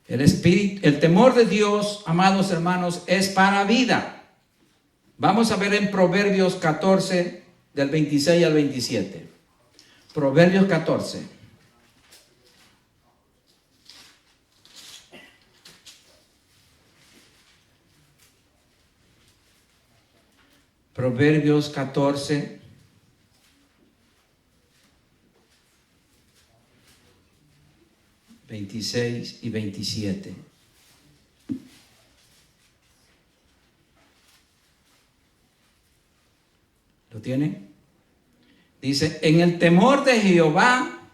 El temor de Dios, amados hermanos, es para vida. Vamos a ver en Proverbios 14, del 26 al 27. Proverbios 14. Proverbios 14, (26 y 27). ¿Lo tienen? Dice, en el temor de Jehová,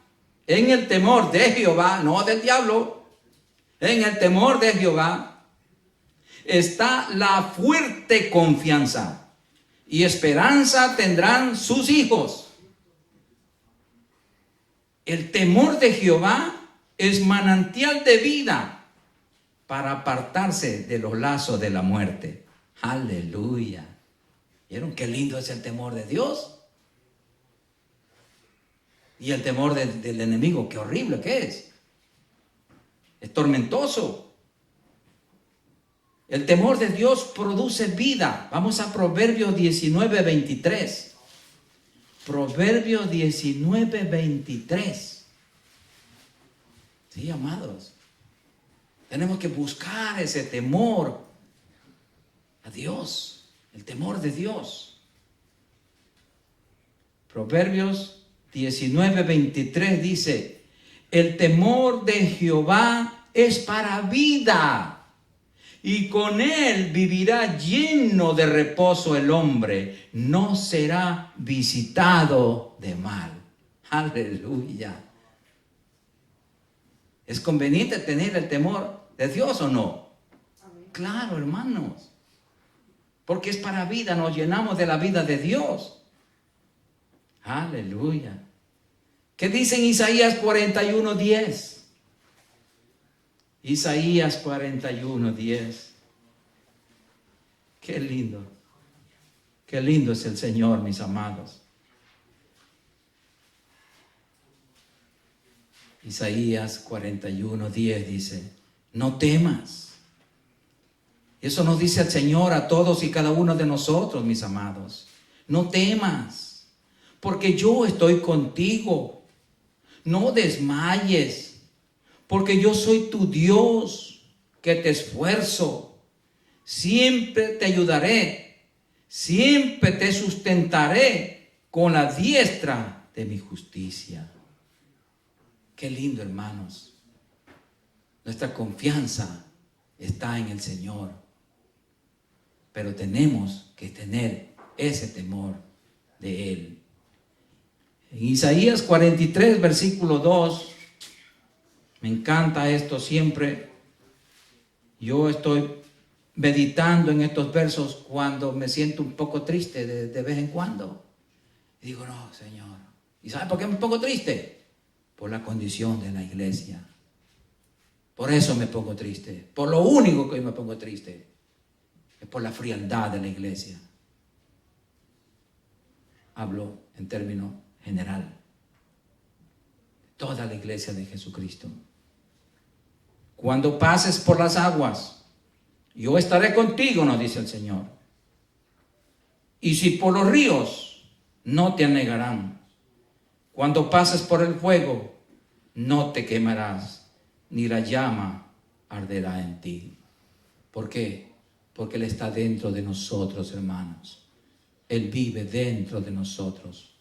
no del diablo, en el temor de Jehová está la fuerte confianza, y esperanza tendrán sus hijos. El temor de Jehová es manantial de vida para apartarse de los lazos de la muerte. Aleluya. ¿Vieron qué lindo es el temor de Dios? Y el temor del enemigo, qué horrible que es. Es tormentoso. El temor de Dios produce vida. Vamos a Proverbios 19:23. Proverbios 19:23. Sí, amados. Tenemos que buscar ese temor a Dios. El temor de Dios. Proverbios 19:23 dice, el temor de Jehová es para vida, y con él vivirá lleno de reposo el hombre, no será visitado de mal. Aleluya. ¿Es conveniente tener el temor de Dios o no? Amén. Claro, hermanos. Porque es para vida, nos llenamos de la vida de Dios. Aleluya. ¿Qué dice en Isaías 41:10? Isaías 41:10. Qué lindo. Qué lindo es el Señor, mis amados. Isaías 41:10 dice, no temas. Eso nos dice el Señor a todos y cada uno de nosotros, mis amados. No temas, porque yo estoy contigo. No desmayes, porque yo soy tu Dios, que te esfuerzo. Siempre te ayudaré, siempre te sustentaré con la diestra de mi justicia. Qué lindo, hermanos. Nuestra confianza está en el Señor, pero tenemos que tener ese temor de Él. En Isaías 43, versículo 2, me encanta esto siempre. Yo estoy meditando en estos versos cuando me siento un poco triste de vez en cuando. Y digo, no, Señor. ¿Y sabe por qué me pongo triste? Por la condición de la iglesia. Por eso me pongo triste. Por lo único que hoy me pongo triste es por la frialdad de la iglesia. Hablo en términos general. Toda la iglesia de Jesucristo. Cuando pases por las aguas, yo estaré contigo, nos dice el Señor. Y si por los ríos, no te anegarán. Cuando pases por el fuego, no te quemarás, ni la llama arderá en ti. ¿Por qué? Porque Él está dentro de nosotros, hermanos. Él vive dentro de nosotros.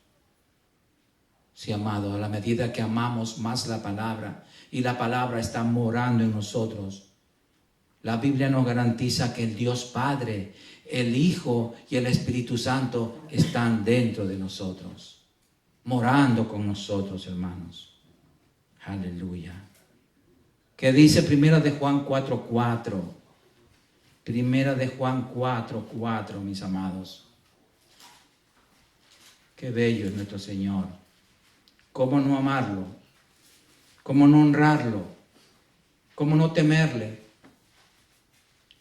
Sí, amado, a la medida que amamos más la palabra y la palabra está morando en nosotros, la Biblia nos garantiza que el Dios Padre, el Hijo y el Espíritu Santo están dentro de nosotros, morando con nosotros, hermanos. Aleluya. ¿Qué dice Primera de Juan 4:4? Primera de Juan 4:4, mis amados. Qué bello es nuestro Señor. ¿Cómo no amarlo? ¿Cómo no honrarlo? ¿Cómo no temerle?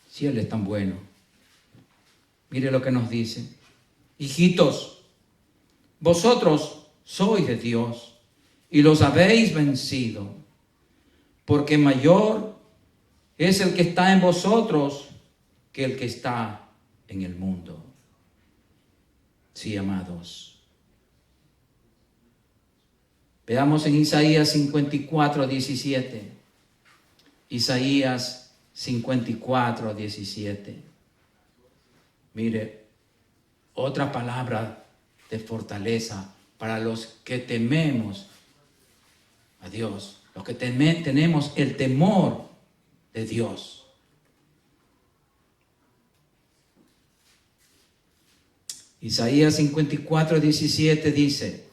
Si Él es tan bueno. Mire lo que nos dice. Hijitos, vosotros sois de Dios y los habéis vencido, porque mayor es el que está en vosotros que el que está en el mundo. Sí, amados. Veamos en Isaías 54:17. Isaías 54:17. Mire, otra palabra de fortaleza para los que tememos a Dios, los que tenemos el temor de Dios. Isaías 54:17 dice: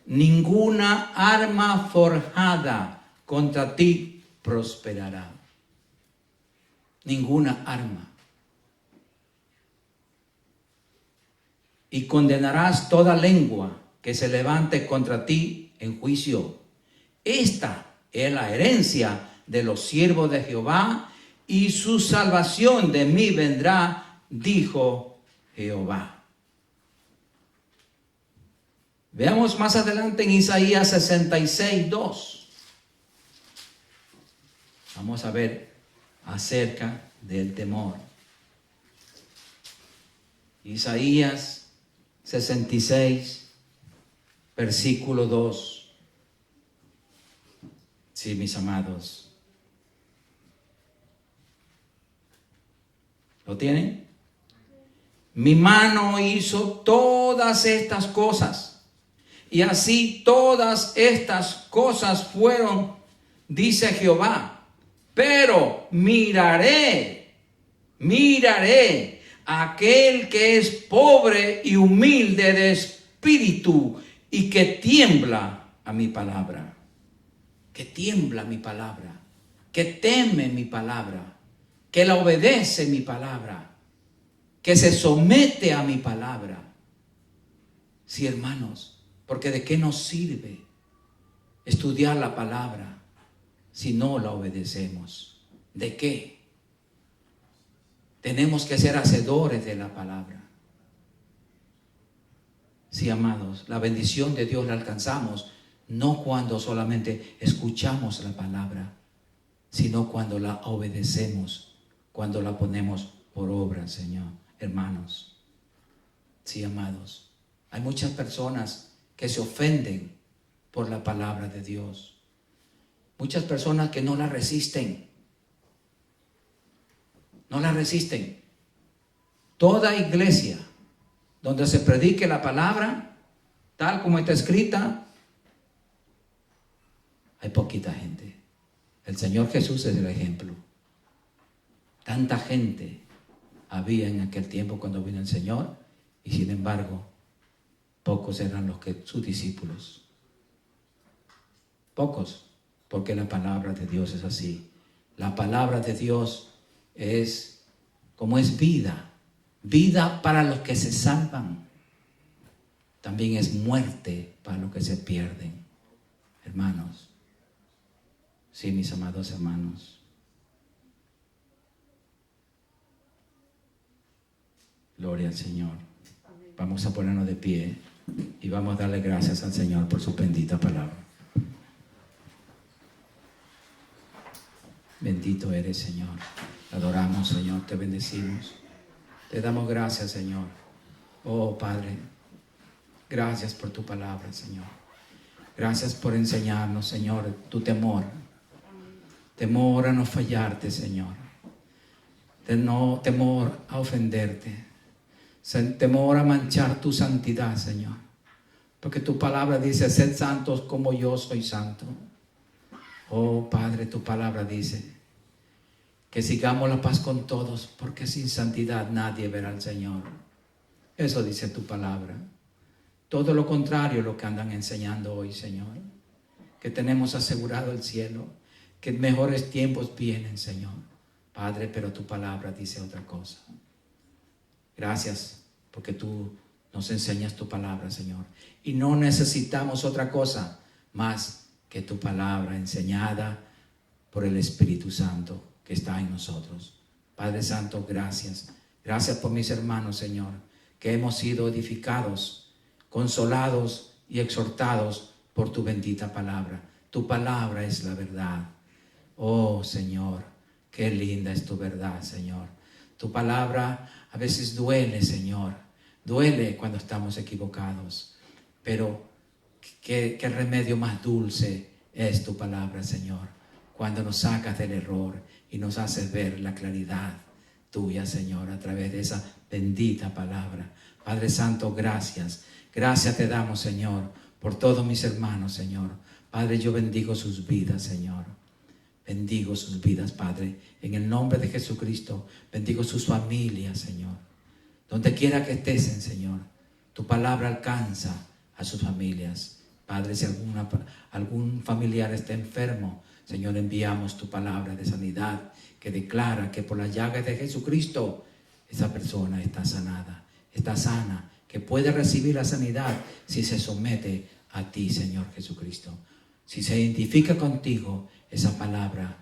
ninguna arma forjada contra ti prosperará. Ninguna arma. Y condenarás toda lengua que se levante contra ti en juicio. Esta es la herencia de los siervos de Jehová, y su salvación de mí vendrá, dijo Jehová. Veamos más adelante en Isaías 66:2. Vamos a ver acerca del temor. Isaías 66, versículo 2. Sí, mis amados. ¿Lo tienen? Mi mano hizo todas estas cosas, y así todas estas cosas fueron, dice Jehová. Pero miraré a aquel que es pobre y humilde de espíritu y que tiembla a mi palabra. Que tiembla mi palabra, que teme mi palabra, que la obedece mi palabra, que se somete a mi palabra. Sí, hermanos, porque ¿de qué nos sirve estudiar la palabra si no la obedecemos? ¿De qué? Tenemos que ser hacedores de la palabra. Sí, amados, la bendición de Dios la alcanzamos no cuando solamente escuchamos la palabra, sino cuando la obedecemos, cuando la ponemos por obra, Señor. Hermanos, sí, amados, hay muchas personas que se ofenden por la palabra de Dios. Muchas personas que no la resisten. No la resisten. Toda iglesia donde se predique la palabra, tal como está escrita, hay poquita gente. El Señor Jesús es el ejemplo. Tanta gente había en aquel tiempo cuando vino el Señor, y sin embargo, pocos eran los que sus discípulos. Pocos, porque la palabra de Dios es así. La palabra de Dios es como es vida, vida para los que se salvan. También es muerte para los que se pierden, hermanos. Sí, mis amados hermanos. Gloria al Señor. Vamos a ponernos de pie y vamos a darle gracias al Señor por su bendita palabra. Bendito eres, Señor. Te adoramos, Señor. Te bendecimos. Te damos gracias, Señor. Oh, Padre, gracias por tu palabra, Señor. Gracias por enseñarnos, Señor, tu temor. Temor a no fallarte, Señor. Temor a ofenderte. temor a manchar tu santidad, Señor. Porque tu palabra dice, sed santos como yo soy santo. Oh Padre, tu palabra dice que sigamos la paz con todos, porque sin santidad nadie verá al Señor. Eso dice tu palabra. Todo lo contrario lo que andan enseñando hoy, Señor. Que tenemos asegurado el cielo, que mejores tiempos vienen, Señor. Padre, pero tu palabra dice otra cosa. Gracias, porque tú nos enseñas tu palabra, Señor. Y no necesitamos otra cosa más que tu palabra enseñada por el Espíritu Santo que está en nosotros. Padre Santo, gracias. Gracias por mis hermanos, Señor, que hemos sido edificados, consolados y exhortados por tu bendita palabra. Tu palabra es la verdad. Oh, Señor, qué linda es tu verdad, Señor. Tu palabra a veces duele, Señor. Duele cuando estamos equivocados. Pero qué remedio más dulce es tu palabra, Señor. Cuando nos sacas del error y nos haces ver la claridad tuya, Señor, a través de esa bendita palabra. Padre Santo, gracias. Gracias te damos, Señor, por todos mis hermanos, Señor. Padre, yo bendigo sus vidas, Señor. Bendigo sus vidas, Padre. En el nombre de Jesucristo, bendigo sus familias, Señor. Donde quiera que estén, Señor, tu palabra alcanza a sus familias. Padre, si algún familiar está enfermo, Señor, enviamos tu palabra de sanidad que declara que por las llagas de Jesucristo esa persona está sanada, está sana, que puede recibir la sanidad si se somete a ti, Señor Jesucristo. Si se identifica contigo, esa palabra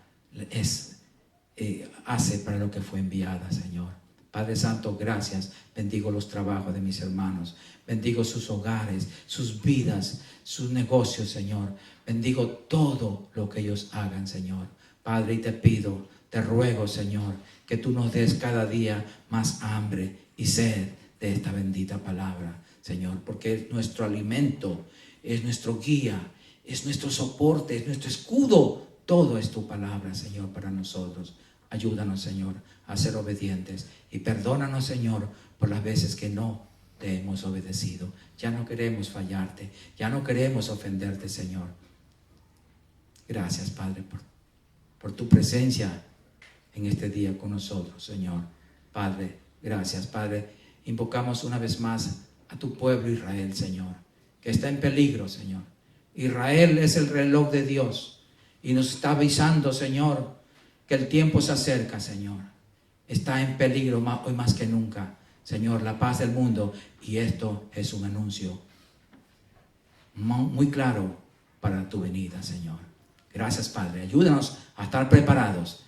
hace para lo que fue enviada, Señor. Padre Santo, gracias. Bendigo los trabajos de mis hermanos. Bendigo sus hogares, sus vidas, sus negocios, Señor. Bendigo todo lo que ellos hagan, Señor. Padre, y te pido, te ruego, Señor, que tú nos des cada día más hambre y sed de esta bendita palabra, Señor, porque es nuestro alimento, es nuestro guía, es nuestro soporte, es nuestro escudo. Todo es tu palabra, Señor, para nosotros. Ayúdanos, Señor, a ser obedientes y perdónanos, Señor, por las veces que no te hemos obedecido. Ya no queremos fallarte, ya no queremos ofenderte, Señor. Gracias, Padre, por tu presencia en este día con nosotros, Señor. Padre, gracias, Padre. Invocamos una vez más a tu pueblo Israel, Señor, que está en peligro, Señor. Israel es el reloj de Dios y nos está avisando, Señor, que el tiempo se acerca, Señor. Está en peligro hoy más que nunca, Señor, la paz del mundo. Y esto es un anuncio muy claro para tu venida, Señor. Gracias, Padre. Ayúdanos a estar preparados.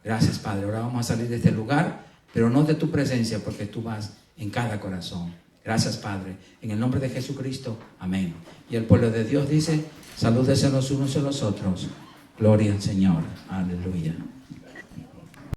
Gracias, Padre. Ahora vamos a salir de este lugar, pero no de tu presencia, porque tú vas en cada corazón. Gracias, Padre. En el nombre de Jesucristo. Amén. Y el pueblo de Dios dice, salúdense los unos a los otros. Gloria al Señor. Aleluya.